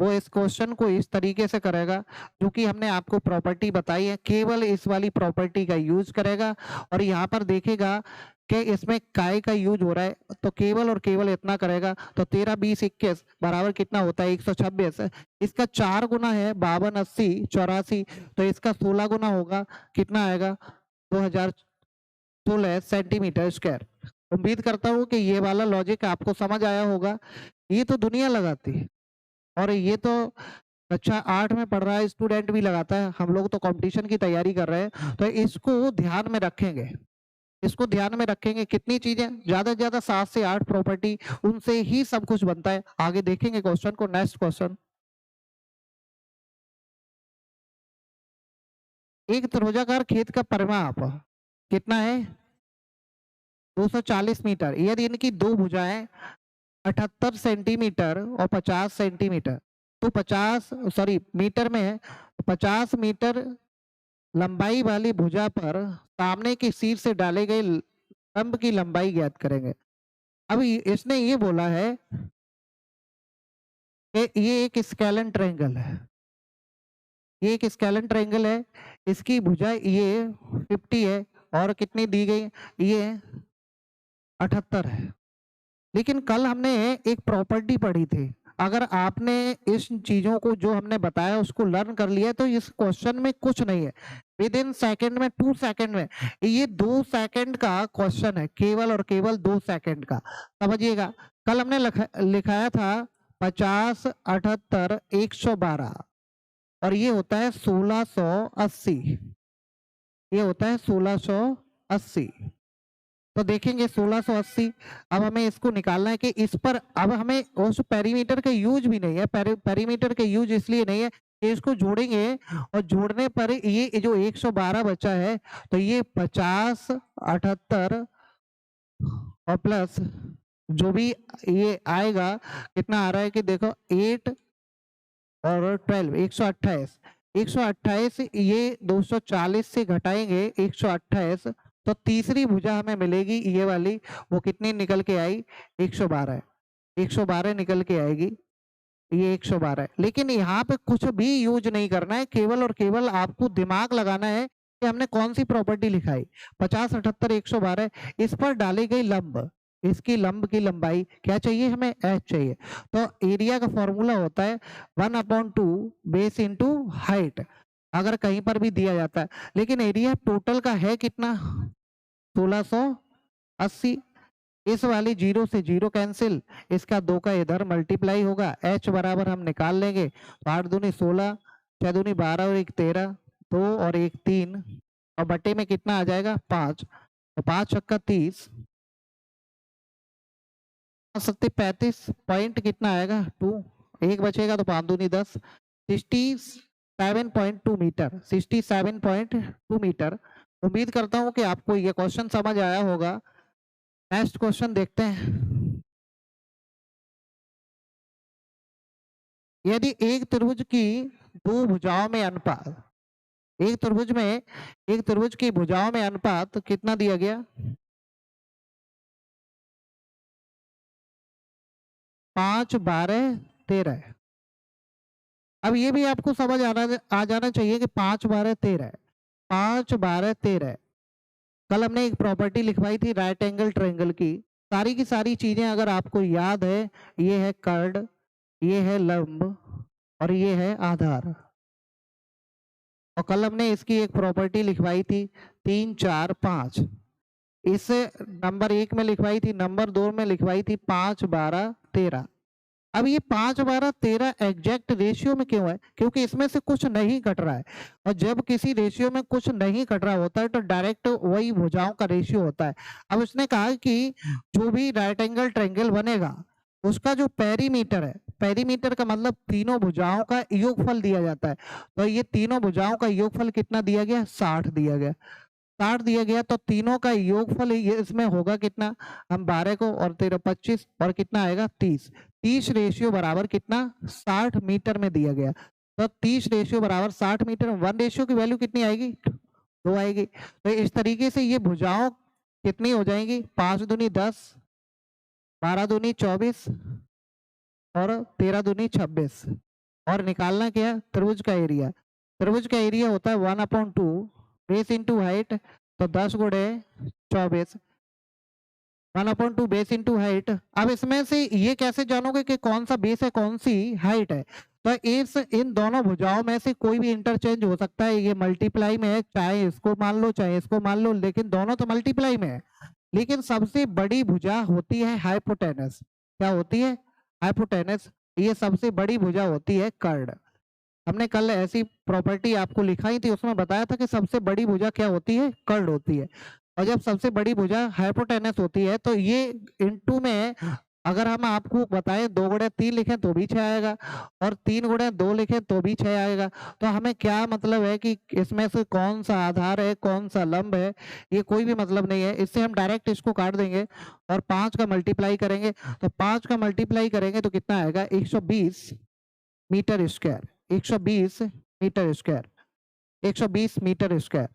S1: वो इस क्वेश्चन को इस तरीके से करेगा, जो कि हमने आपको प्रॉपर्टी बताई है, केवल इस वाली प्रॉपर्टी का यूज करेगा और यहाँ पर देखेगा कि इसमें काय का यूज हो रहा है, तो केवल और केवल इतना करेगा, तो 13 20 21 बराबर कितना होता है 126। इसका 4 गुना है 52 80 84, तो इसका 16 गुना होगा, कितना आएगा 2016 सेंटीमीटर स्क्वायर। उम्मीद करता हूँ कि ये वाला लॉजिक आपको समझ आया होगा। ये तो दुनिया लगाती है, और ये तो कक्षा 8 में पढ़ रहा है स्टूडेंट भी लगाता है। हम लोग तो कंपटीशन की तैयारी कर रहे हैं, तो इसको ध्यान में रखेंगे। इसको ध्यान में रखेंगे, कितनी चीजें, ज्यादा से ज्यादा 7 से 8 प्रॉपर्टी, उनसे ही सब कुछ बनता है। आगे देखेंगे क्वेश्चन को। नेक्स्ट क्वेश्चन, एक त्रिभुजाकार खेत का परिमाप कितना है 240 मीटर, यदि इनकी दो भुजाएं 78 सेंटीमीटर और 50 सेंटीमीटर, तो 50 सॉरी मीटर में है, 50 मीटर लंबाई वाली भुजा पर सामने की शीर्ष से डाले गए लंब की लंबाई ज्ञात करेंगे। अब इसने ये बोला है कि ये एक स्केलन ट्रायंगल है, ये एक स्केलन ट्रायंगल है, इसकी भुजा ये 50 है और कितनी दी गई, ये 78 है। लेकिन कल हमने एक प्रॉपर्टी पढ़ी थी, अगर आपने इस चीजों को जो हमने बताया उसको लर्न कर लिया, तो इस क्वेश्चन में कुछ नहीं है, विद इन सेकेंड में 2 सेकेंड में, ये 2 सेकेंड का क्वेश्चन है, केवल और केवल 2 सेकेंड का। समझिएगा, कल हमने लिखाया था 50 78 112, और ये होता है 1680, ये होता है 1680। तो देखेंगे 1680। अब हमें इसको निकालना है कि इस पर अब हमें उस पेरीमीटर का यूज भी नहीं है, पेरीमीटर का यूज इसलिए नहीं है कि इसको जोड़ेंगे, और जोड़ने पर ये जो 112 बचा है, तो ये 50 78 और प्लस जो भी ये आएगा, कितना आ रहा है कि देखो 8 और 12 128, 128 ये 240 से घटाएंगे 128, तो तीसरी भुजा हमें मिलेगी ये वाली, वो कितनी निकल के आई 112, 112 निकल के आएगी, ये 112 है। लेकिन यहाँ पे कुछ भी यूज नहीं करना है, केवल और केवल आपको दिमाग लगाना है कि हमने कौन सी प्रॉपर्टी लिखाई, 50 78 112, इस पर डाली गई लंब, इसकी लंब की लंबाई क्या चाहिए हमें, h चाहिए। तो एरिया का फॉर्मूला होता है 1/2 बेस इंटू हाइट, अगर कहीं पर भी दिया जाता है। लेकिन एरिया टोटल का है कितना 1680, इस वाली 0 से 0 कैंसिल, इसका 2 का इधर मल्टीप्लाई होगा, h बराबर हम निकाल लेंगे, तो 8 दूनी 16, 6 दूनी 12 और 1 13, 2 और 1 3, और बटे में कितना आ जाएगा 5, तो 5 छक्का 30, 35 पॉइंट कितना आएगा 2, 1 बचेगा तो 5 दूनी 10, 67.2 मीटर, 67.2 मीटर। उम्मीद करता हूं कि आपको ये क्वेश्चन समझ आया होगा। नेक्स्ट क्वेश्चन देखते हैं, यदि एक त्रिभुज की दो भुजाओं में अनुपात, एक त्रिभुज की भुजाओं में अनुपात कितना दिया गया 5 12 13, अब ये भी आपको समझ आ जाना चाहिए कि 5 12 13, 5 12 13। कल हमने एक प्रॉपर्टी लिखवाई थी राइट एंगल ट्रायंगल की, सारी की सारी चीजें अगर आपको याद है, ये है कर्ड, ये है लंब, और ये है आधार। और कल हमने इसकी एक प्रॉपर्टी लिखवाई थी 3 4 5, इस नंबर 1 में लिखवाई थी, नंबर 2 में लिखवाई थी 5 12 13। अब ये 5 12 13 एग्जैक्ट रेशियो में क्यों है, क्योंकि इसमें से कुछ नहीं कट रहा है, और जब किसी रेशियो में कुछ नहीं कट रहा होता है तो डायरेक्ट वही भुजाओं का रेशियो होता है। अब उसने कहा कि जो भी राइट एंगल ट्रायंगल बनेगा उसका जो पेरीमीटर है, पेरीमीटर का मतलब तीनों भुजाओं का योगफल दिया जाता है, तो ये तीनों भुजाओं का योगफल कितना दिया गया 60 दिया गया, 60 दिया गया, तो तीनों का योगफल ये इसमें होगा कितना, हम 12 को और 13 25 और कितना आएगा 30, 30 रेशियो बराबर कितना 60 मीटर में दिया गया, तो 30 रेशियो बराबर 60 मीटर, 1 रेशियो की वैल्यू कितनी आएगी 2 आएगी। तो इस तरीके से ये भुजाओं कितनी हो जाएंगी 5 दूनी 10, 12 दूनी 24 और 13 दूनी 26, और निकालना क्या त्रिभुज का एरिया, त्रिभुज का एरिया होता है 1/2 बेस इंटू हाइट, तो 10 गुणे 24, 1/2 बेस इंटू हाइट। अब इसमें से ये कैसे जानोगे कि कौन सा बेस है कौन सी हाइट है? तो इस इन दोनों भुजाओं में से कोई भी इंटरचेंज हो सकता है, ये मल्टीप्लाई में है, चाहे इसको मान लो चाहे इसको मान लो, लेकिन दोनों तो मल्टीप्लाई में है। लेकिन सबसे बड़ी भुजा होती है हाइपोटेनस। क्या होती है? हाइपोटेनस। ये सबसे बड़ी भुजा होती है कर्ड। हमने कल ऐसी प्रॉपर्टी आपको लिखाई थी, उसमें बताया था कि सबसे बड़ी भुजा क्या होती है? कर्ड होती है। और जब सबसे बड़ी भुजा हाइपोटेनस होती है तो ये इनटू में अगर हम आपको बताएं 2 गुणे 3 लिखें तो भी 6 आएगा, और 3 गुणे 2 लिखें तो भी 6 आएगा। तो हमें क्या मतलब है कि इसमें से कौन सा आधार है कौन सा लंब है, ये कोई भी मतलब नहीं है। इससे हम डायरेक्ट इसको काट देंगे और 5 का मल्टीप्लाई करेंगे। तो 5 का मल्टीप्लाई करेंगे तो कितना आएगा? 120 metre square. 120 metre square. 120 metre square.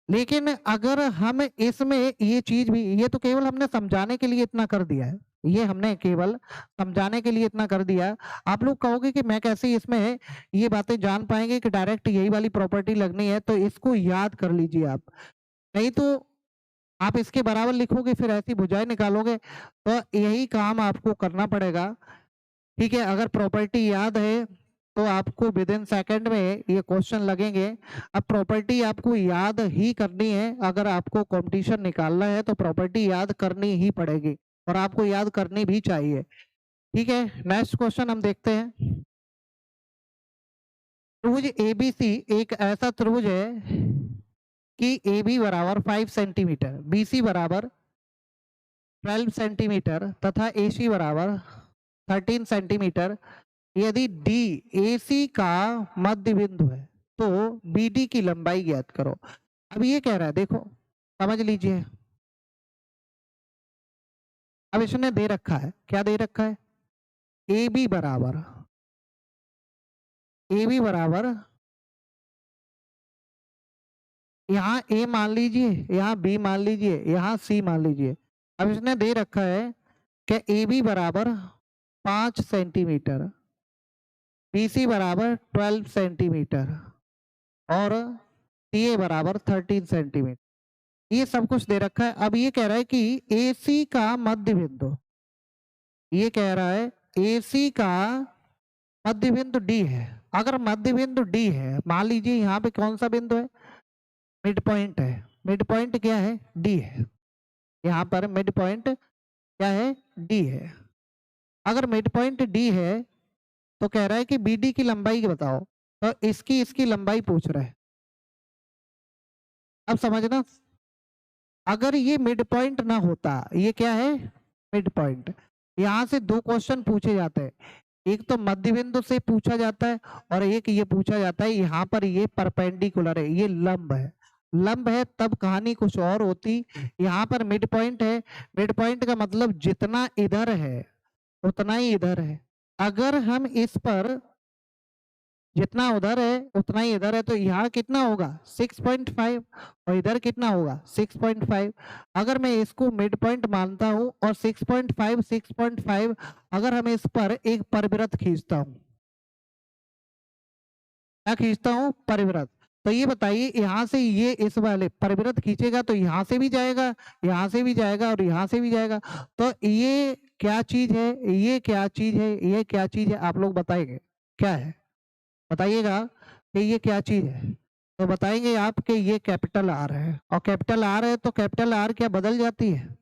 S1: लेकिन अगर हम इसमें ये चीज भी, ये तो केवल हमने समझाने के लिए इतना कर दिया है, ये हमने केवल समझाने के लिए इतना कर दिया। आप लोग कहोगे कि मैं कैसे इसमें ये बातें जान पाएंगे कि डायरेक्ट यही वाली प्रॉपर्टी लगनी है? तो इसको याद कर लीजिए आप, नहीं तो आप इसके बराबर लिखोगे फिर ऐसी भुजाएं निकालोगे, तो यही काम आपको करना पड़ेगा। ठीक है, अगर प्रॉपर्टी याद है तो आपको विद इन सेकेंड में ये क्वेश्चन लगेंगे। अब प्रॉपर्टी आपको याद ही करनी है, अगर आपको कंपटीशन निकालना है तो प्रॉपर्टी याद करनी ही पड़ेगी और आपको याद करनी भी चाहिए। ठीक है, नेक्स्ट क्वेश्चन हम देखते हैं। त्रिभुज एबीसी एक ऐसा त्रिभुज है कि ए बी बराबर 5 सेंटीमीटर, बी सी बराबर 12 सेंटीमीटर तथा ए सी बराबर 13 सेंटीमीटर। यदि डी ए सी का मध्य बिंदु है तो बी डी की लंबाई ज्ञात करो। अब ये कह रहा है, देखो समझ लीजिए। अब इसने दे रखा है, क्या दे रखा है? ए बी बराबर, ए बी बराबर, यहाँ ए मान लीजिए, यहाँ बी मान लीजिए, यहाँ सी मान लीजिए। अब इसने दे रखा है कि ए बी बराबर 5 सेंटीमीटर, बी सी बराबर 12 सेंटीमीटर और सी ए बराबर 13 सेंटीमीटर। ये सब कुछ दे रखा है। अब ये कह रहा है कि ए सी का मध्य बिंदु, ये कह रहा है ए सी का मध्य बिंदु डी है। अगर मध्य बिंदु डी है, मान लीजिए यहाँ पे कौन सा बिंदु है? मिड पॉइंट है। मिड पॉइंट क्या है? डी है। यहाँ पर मिड पॉइंट क्या है? डी है। अगर मिड पॉइंट डी है तो कह रहा है कि बी डी की लंबाई बताओ, तो इसकी इसकी लंबाई पूछ रहा है। अब समझना, अगर ये मिड पॉइंट ना होता, ये क्या है? Mid point. यहाँ से 2 क्वेश्चन पूछे जाते हैं, एक तो मध्य बिंदु से पूछा जाता है और एक ये पूछा जाता है यहाँ पर ये परपेंडिकुलर है, ये लंब है। लंब है तब कहानी कुछ और होती। यहाँ पर मिड पॉइंट है, मिड पॉइंट का मतलब जितना इधर है उतना ही इधर है। अगर हम इस पर जितना उधर है उतना ही इधर है, तो यहाँ कितना होगा? 6.5 और इधर कितना होगा? 6.5। अगर मैं इसको मिड पॉइंट मानता हूँ और 6.5 अगर हम इस पर एक परिवृत्त खींचता हूँ, क्या खींचता हूँ? परिवृत्त। तो ये बताइए, यहाँ से ये इस वाले परिवृत्त खींचेगा तो यहाँ से भी जाएगा, यहाँ से भी जाएगा और यहाँ से भी जाएगा। तो ये क्या चीज है? ये क्या चीज है? ये क्या चीज है? आप लोग बताएंगे क्या है? बताइएगा कि ये क्या चीज है। तो बताएंगे आप कि ये कैपिटल आर है, और कैपिटल आर है तो कैपिटल आर क्या बदल जाती है?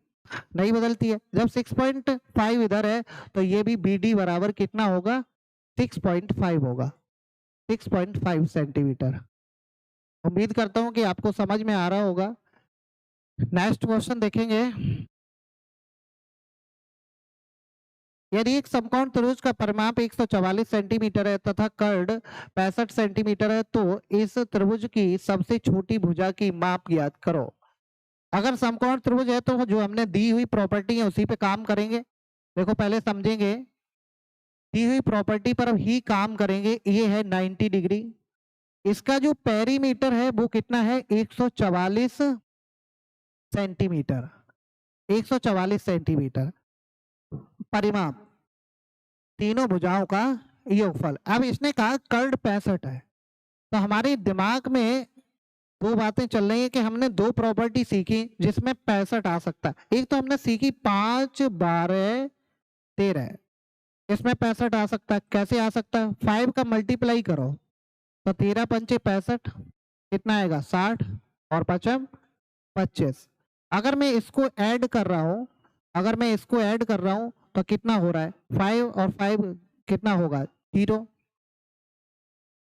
S1: नहीं बदलती है। जब 6.5 इधर है तो ये भी बी डी बराबर कितना होगा? 6.5 होगा, 6.5 सेंटीमीटर। उम्मीद करता हूं कि आपको समझ में आ रहा होगा। नेक्स्ट क्वेश्चन देखेंगे। यदि एक समकोण त्रिभुज का परिमाप 144 सेंटीमीटर है तथा कर्ड 65 सेंटीमीटर है तो इस त्रिभुज की सबसे छोटी भुजा की माप ज्ञात करो। अगर समकोण त्रिभुज है तो जो हमने दी हुई प्रॉपर्टी है उसी पे काम करेंगे। देखो पहले समझेंगे, दी हुई प्रॉपर्टी पर ही काम करेंगे। ये है 90 डिग्री, इसका जो पेरीमीटर है वो कितना है? 144 सेंटीमीटर, 144 सेंटीमीटर परिमाप, तीनों भुजाओं का योगफल। अब इसने कहा कर्ड 65 है, तो हमारे दिमाग में दो बातें चल रही है कि हमने दो प्रॉपर्टी सीखी जिसमें 65 आ सकता है। एक तो हमने सीखी 5, 12, 13, इसमें 65 आ सकता है। कैसे आ सकता है? 5 का मल्टीप्लाई करो तो 13 पंचे 65, कितना आएगा? 60 और 5 25। अगर मैं इसको ऐड कर रहा हूं, अगर मैं इसको ऐड कर रहा हूं तो कितना हो रहा है? 5 और 5 कितना होगा? 0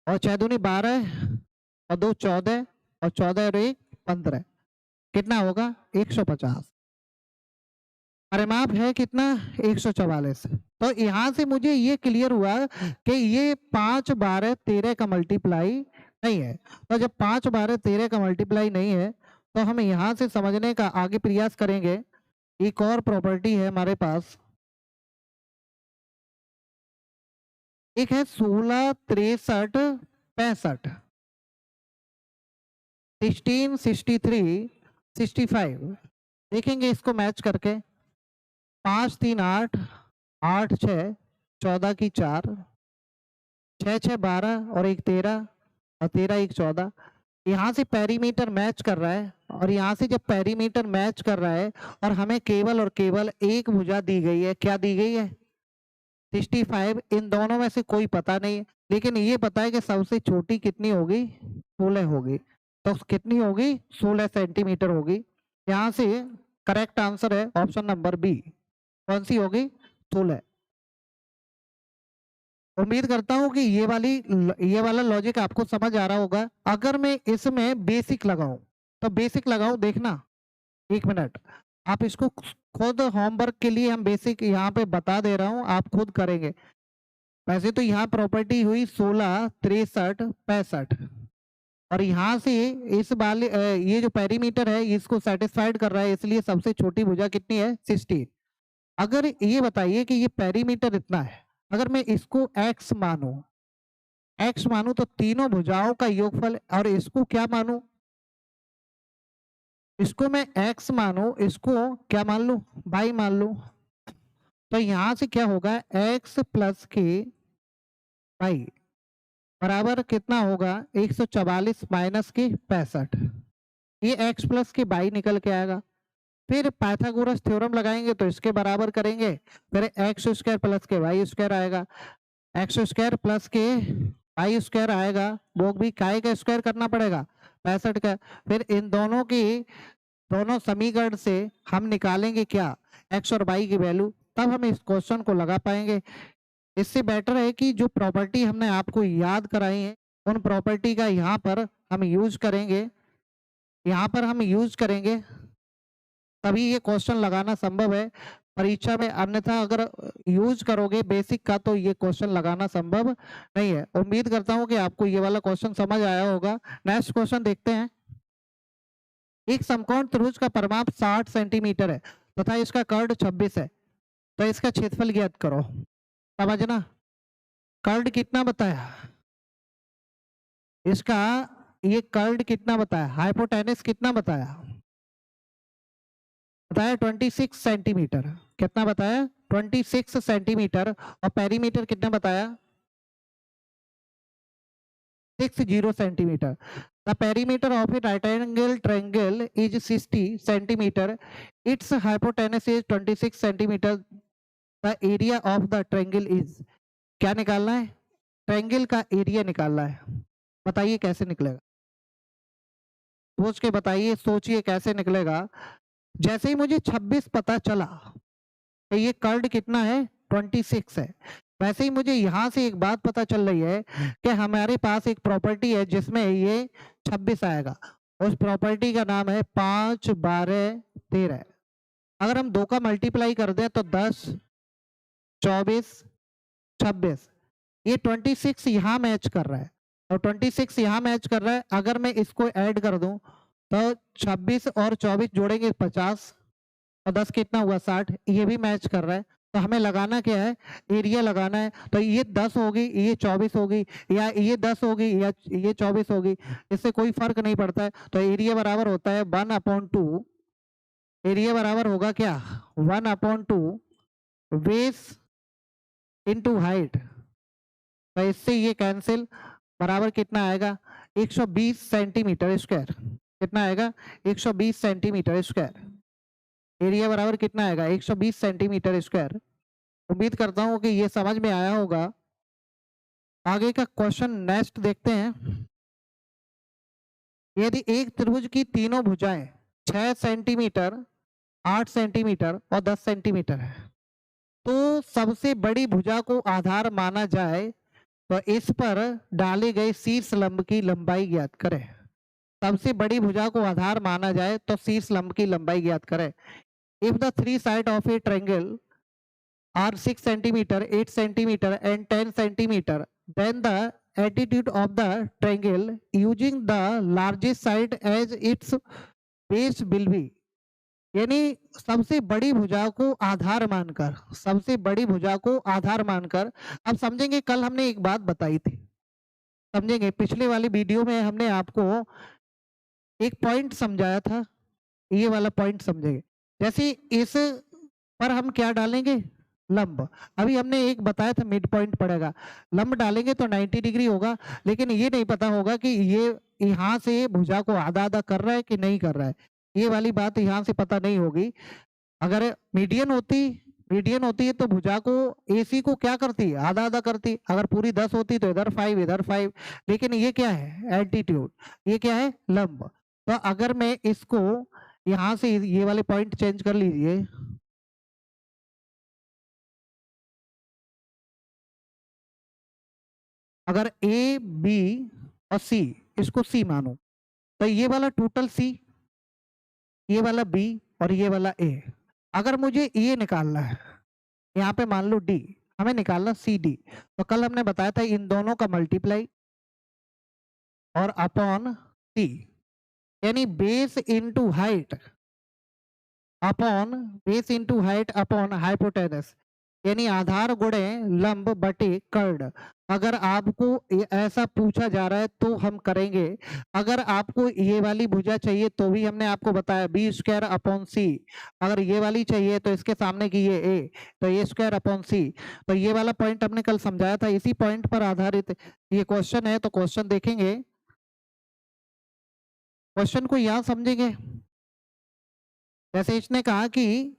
S1: और 6 दूनी 12 और 2 14 और 14 और 1 15, कितना होगा? 150। परिमाप है कितना? 144। तो यहाँ से मुझे ये क्लियर हुआ कि ये 5, 12, 13 का मल्टीप्लाई नहीं है। तो जब 5, 12, 13 का मल्टीप्लाई नहीं है तो हम यहाँ से समझने का आगे प्रयास करेंगे। एक और प्रॉपर्टी है हमारे पास, एक है 16, 63, 65, 16, 63, 65। देखेंगे इसको मैच करके। 5, 3, 8, 8, 6, 14 की 4, 6, 6, 12 और 1 13 और 13, 1 14। यहाँ से पेरीमीटर मैच कर रहा है और यहाँ से जब पेरीमीटर मैच कर रहा है और हमें केवल और केवल एक भुजा दी गई है। क्या दी गई है? 65। इन दोनों में से कोई पता नहीं है, लेकिन ये पता है कि सबसे छोटी कितनी होगी? 16 होगी। तो कितनी होगी? 16 सेंटीमीटर होगी। यहाँ से करेक्ट आंसर है ऑप्शन नंबर बी। कौन सी होगी? 16। उम्मीद करता हूं कि ये वाला लॉजिक आपको समझ आ रहा होगा। अगर मैं इसमें बेसिक लगाऊं तो बेसिक लगाऊं, देखना 1 मिनट। आप इसको खुद होमवर्क के लिए हम बेसिक यहाँ पे बता दे रहा हूं, आप खुद करेंगे। वैसे तो यहाँ प्रॉपर्टी हुई 16, 63, 65 और यहाँ से इस वाले ये जो पेरीमीटर है इसको सेटिस्फाइड कर रहा है, इसलिए सबसे छोटी भुजा कितनी है? 16। अगर ये बताइए कि ये पेरीमीटर इतना है, अगर मैं इसको x मानूं तो तीनों भुजाओं का योगफल, और इसको क्या मानूं? इसको मैं x मानूं, इसको क्या मान लूं? y मान लूं। तो यहां से क्या होगा? x प्लस के y बराबर कितना होगा? 144 माइनस के 65। ये x प्लस के y निकल के आएगा। फिर पाइथागोरस थ्योरम लगाएंगे तो इसके बराबर करेंगे, फिर एक्स स्क्वायर प्लस के वाई स्क्वायर आएगा, एक्स स्क्वायर प्लस के वाई स्क्वायर आएगा, वो भी काय का स्क्वायर करना पड़ेगा 65 का। फिर इन दोनों की दोनों समीकरण से हम निकालेंगे क्या? एक्स और वाई की वैल्यू, तब हम इस क्वेश्चन को लगा पाएंगे। इससे बेटर है कि जो प्रॉपर्टी हमने आपको याद कराई है उन प्रॉपर्टी का यहाँ पर हम यूज करेंगे, यहाँ पर हम यूज करेंगे, तभी ये क्वेश्चन लगाना संभव है परीक्षा में। अन्यथा अगर यूज करोगे बेसिक का तो ये क्वेश्चन लगाना संभव नहीं है। उम्मीद करता हूं कि आपको ये वाला क्वेश्चन समझ आया होगा। नेक्स्ट क्वेश्चन देखते हैं। एक समकोण त्रिभुज का परिमाप 60 सेंटीमीटर है तथा इसका कर्ड 26 है, तो इसका क्षेत्रफल ज्ञात करो। समझना, कर्ड कितना बताया इसका? ये कर्ड कितना बताया? हाइपोटेनस कितना बताया? बताया 26 सेंटीमीटर। कितना बताया? 26 सेंटीमीटर। और पेरीमीटर कितना बताया? 60 centimetre. The perimeter of A right angle triangle is 60 centimetre, it's hypotenuse is 26 centimetre, the area of the triangle is. क्या निकालना है? ट्रायंगल का एरिया निकालना है। बताइए कैसे निकलेगा? सोच के बताइए, सोचिए कैसे निकलेगा। जैसे ही मुझे 26 पता चला तो ये कर्ड कितना है? 26 है। वैसे ही मुझे यहाँ से एक बात पता चल रही है कि हमारे पास एक प्रॉपर्टी है जिसमें ये 26 आएगा। उस प्रॉपर्टी का नाम है 5, 12, 13। अगर हम दो का मल्टीप्लाई कर दें तो 10, 24, 26। ये 26 यहाँ मैच कर रहा है और 26 यहाँ मैच कर रहा है। अगर मैं इसको ऐड कर दूं तो 26 और 24 जोड़ेंगे 50 और 10 कितना हुआ? 60। ये भी मैच कर रहा है। तो हमें लगाना क्या है? एरिया लगाना है। तो ये 10 होगी, ये 24 होगी, या ये 10 होगी या ये 24 होगी, इससे कोई फर्क नहीं पड़ता है। तो एरिया बराबर होता है 1/2। एरिया बराबर होगा क्या? 1/2 बेस इंटू हाइट। तो इससे ये कैंसिल, बराबर कितना आएगा? 120 सेंटीमीटर स्क्वायर। कितना आएगा? 120 सेंटीमीटर स्क्वायर। एरिया बराबर कितना आएगा? 120 सेंटीमीटर स्क्वायर। उम्मीद करता हूं कि ये समझ में आया होगा। आगे का क्वेश्चन नेक्स्ट देखते हैं। यदि एक त्रिभुज की तीनों भुजाएं 6 सेंटीमीटर, 8 सेंटीमीटर और 10 सेंटीमीटर है, तो सबसे बड़ी भुजा को आधार माना जाए तो इस पर डाले गए शीर्ष लंब की लंबाई ज्ञात करें। सबसे बड़ी भुजा को आधार माना जाए तो शीर्ष लंब की लंबाई ज्ञात करें। If the three side of A triangle are 6 centimeter, 8 centimeter and 10 centimeter, then the altitude of the triangle using the largest side as its base will be। यानी सबसे बड़ी भुजा को आधार मानकर, सबसे बड़ी भुजा को आधार मानकर, अब समझेंगे कल हमने एक बात बताई थी, समझेंगे पिछले वाली वीडियो में हमने आपको एक पॉइंट समझाया था, ये वाला पॉइंट समझेंगे। जैसे इस पर हम क्या डालेंगे? लंब। अभी हमने एक बताया था मिड पॉइंट पड़ेगा, लंब डालेंगे तो 90 डिग्री होगा, लेकिन ये नहीं पता होगा कि ये यहाँ से भुजा को आधा आधा कर रहा है कि नहीं कर रहा है, ये वाली बात यहाँ से पता नहीं होगी। अगर मीडियन होती है तो भुजा को AC को क्या करती है? आधा आधा करती। अगर पूरी 10 होती तो इधर 5 इधर 5, लेकिन ये क्या है? एल्टीट्यूड। ये क्या है? लंब। तो अगर मैं इसको यहाँ से ये वाले पॉइंट चेंज कर लीजिए, अगर A, B और C, इसको C मानो, तो ये वाला टोटल C, ये वाला B और ये वाला A। अगर मुझे ये निकालना है, यहाँ पे मान लो D, हमें निकालना CD, तो कल हमने बताया था इन दोनों का मल्टीप्लाई और अपॉन C, यानी base into height upon hypotenuse, यानी आधार गुणे लंब बटे कर्ड। अगर आपको ऐसा पूछा जा रहा है तो हम करेंगे। अगर आपको ये वाली भुजा चाहिए तो भी हमने आपको बताया बी स्क्वायर अपॉन सी। अगर ये वाली चाहिए तो इसके सामने की ये ए, तो ये स्क्वायर अपॉन सी। तो ये वाला पॉइंट हमने कल समझाया था, इसी पॉइंट पर आधारित ये क्वेश्चन है। तो क्वेश्चन देखेंगे, क्वेश्चन को यहाँ समझेंगे। जैसे इसने कहा कि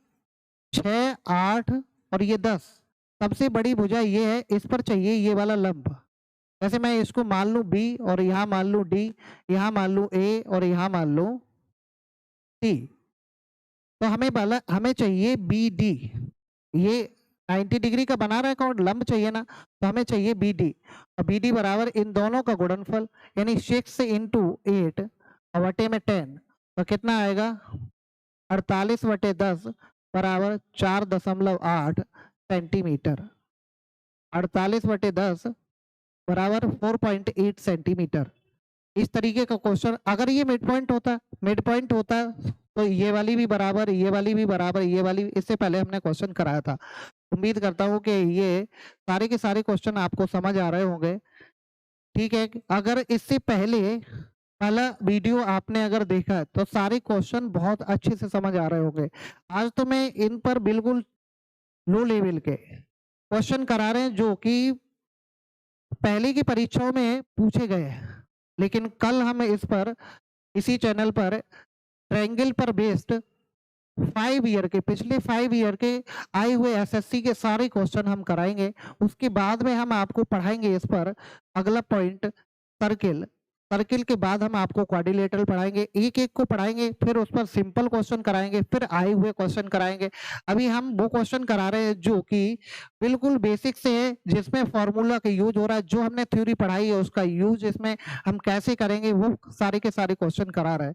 S1: 6, 8 और ये 10, सबसे बड़ी भुजा ये है, इस पर चाहिए ये वाला लंब। जैसे मैं इसको मान लूं B और यहाँ मान लूं D, यहाँ मान लूं A और यहाँ मान लूं C, तो हमें चाहिए BD। ये 90 डिग्री का बना रहा है कौन? लंब चाहिए ना, तो हमें चाहिए BD। और BD बराबर इन दोनों का गुणनफल, यानी 6 इंटू 8 और वटे में 10, तो कितना आएगा? 48/10 बराबर 4.8 सेंटीमीटर। 48/10 बराबर 4.8 सेंटीमीटर। इस तरीके का क्वेश्चन, अगर ये मिड पॉइंट होता तो ये वाली भी बराबर, ये वाली भी बराबर, ये वाली, इससे पहले हमने क्वेश्चन कराया था। उम्मीद करता हूँ कि ये सारे के सारे क्वेश्चन आपको समझ आ रहे होंगे। ठीक है, अगर इससे पहले वाला वीडियो आपने अगर देखा है तो सारे क्वेश्चन बहुत अच्छे से समझ आ रहे होंगे। आज तो मैं इन पर बिल्कुल लो लेवल के क्वेश्चन करा रहे हैं जो कि पहले की परीक्षाओं में पूछे गए हैं, लेकिन कल हम इस पर, इसी चैनल पर ट्रायंगल पर बेस्ड 5 ईयर के, पिछले 5 ईयर के आए हुए SSC के सारे क्वेश्चन हम कराएंगे। उसके बाद में हम आपको पढ़ाएंगे इस पर अगला पॉइंट सर्किल। सर्किल के बाद हम आपको क्वाड्रिलेटरल पढ़ाएंगे, एक एक को पढ़ाएंगे, फिर उस पर सिंपल क्वेश्चन कराएंगे, फिर आए हुए क्वेश्चन कराएंगे। अभी हम वो क्वेश्चन करा रहे हैं जो कि बिल्कुल बेसिक से है, जिसमें फॉर्मूला का यूज हो रहा है। जो हमने थ्योरी पढ़ाई है उसका यूज इसमें हम कैसे करेंगे, वो सारे के सारे क्वेश्चन करा रहे हैं।